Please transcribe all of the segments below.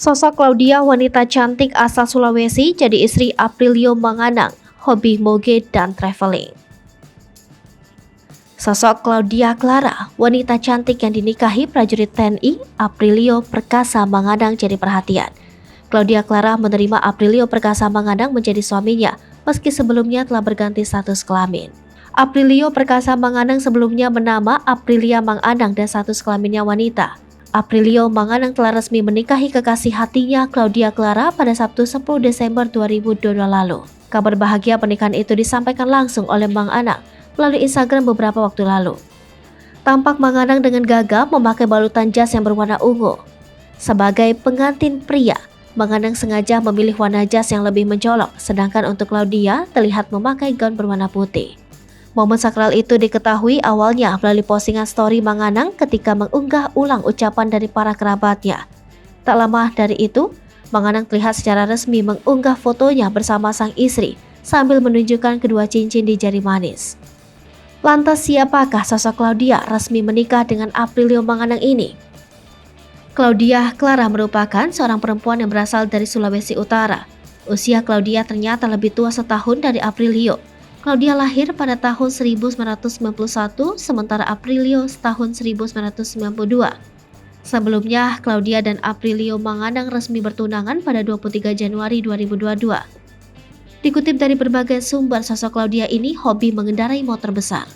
Sosok Claudia, wanita cantik asal Sulawesi, jadi istri Aprilio Manganang, hobi moge dan traveling. Sosok Claudia Clara, wanita cantik yang dinikahi prajurit TNI Aprilio Perkasa Manganang jadi perhatian. Claudia Clara menerima Aprilio Perkasa Manganang menjadi suaminya, meski sebelumnya telah berganti status kelamin. Aprilio Perkasa Manganang sebelumnya bernama Aprilia Manganang dan status kelaminnya wanita. Aprilio Manganang telah resmi menikahi kekasih hatinya Claudia Clara pada Sabtu 10 Desember 2022 lalu. Kabar bahagia pernikahan itu disampaikan langsung oleh Manganang melalui Instagram beberapa waktu lalu. Tampak Manganang dengan gagah memakai balutan jas yang berwarna ungu. Sebagai pengantin pria, Manganang sengaja memilih warna jas yang lebih mencolok, sedangkan untuk Claudia terlihat memakai gaun berwarna putih. Momen sakral itu diketahui awalnya melalui postingan story Manganang ketika mengunggah ulang ucapan dari para kerabatnya. Tak lama dari itu, Manganang terlihat secara resmi mengunggah fotonya bersama sang istri sambil menunjukkan kedua cincin di jari manis. Lantas siapakah sosok Claudia resmi menikah dengan Aprilio Manganang ini? Claudia Clara merupakan seorang perempuan yang berasal dari Sulawesi Utara. Usia Claudia ternyata lebih tua setahun dari Aprilio. Claudia lahir pada tahun 1991, sementara Aprilio tahun 1992. Sebelumnya, Claudia dan Aprilio Manganang resmi bertunangan pada 23 Januari 2022. Dikutip dari berbagai sumber, sosok Claudia ini hobi mengendarai motor besar.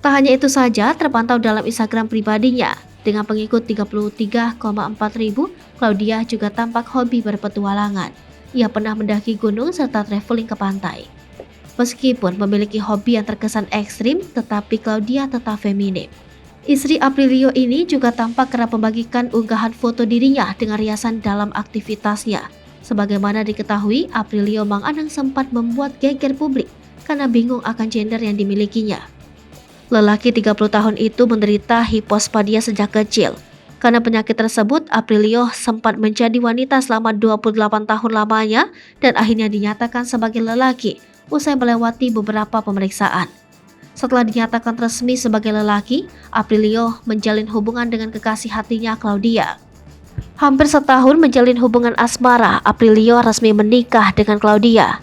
Tak hanya itu saja, terpantau dalam Instagram pribadinya. Dengan pengikut 33,4 ribu, Claudia juga tampak hobi berpetualangan. Ia pernah mendaki gunung serta traveling ke pantai. Meskipun memiliki hobi yang terkesan ekstrim, tetapi Claudia tetap feminim. Istri Aprilio ini juga tampak kerap membagikan unggahan foto dirinya dengan riasan dalam aktivitasnya. Sebagaimana diketahui, Aprilio Manganang sempat membuat geger publik karena bingung akan gender yang dimilikinya. Lelaki 30 tahun itu menderita hipospadia sejak kecil. Karena penyakit tersebut, Aprilio sempat menjadi wanita selama 28 tahun lamanya dan akhirnya dinyatakan sebagai lelaki usai melewati beberapa pemeriksaan. Setelah dinyatakan resmi sebagai lelaki, Aprilio menjalin hubungan dengan kekasih hatinya Claudia. Hampir setahun menjalin hubungan asmara, Aprilio resmi menikah dengan Claudia.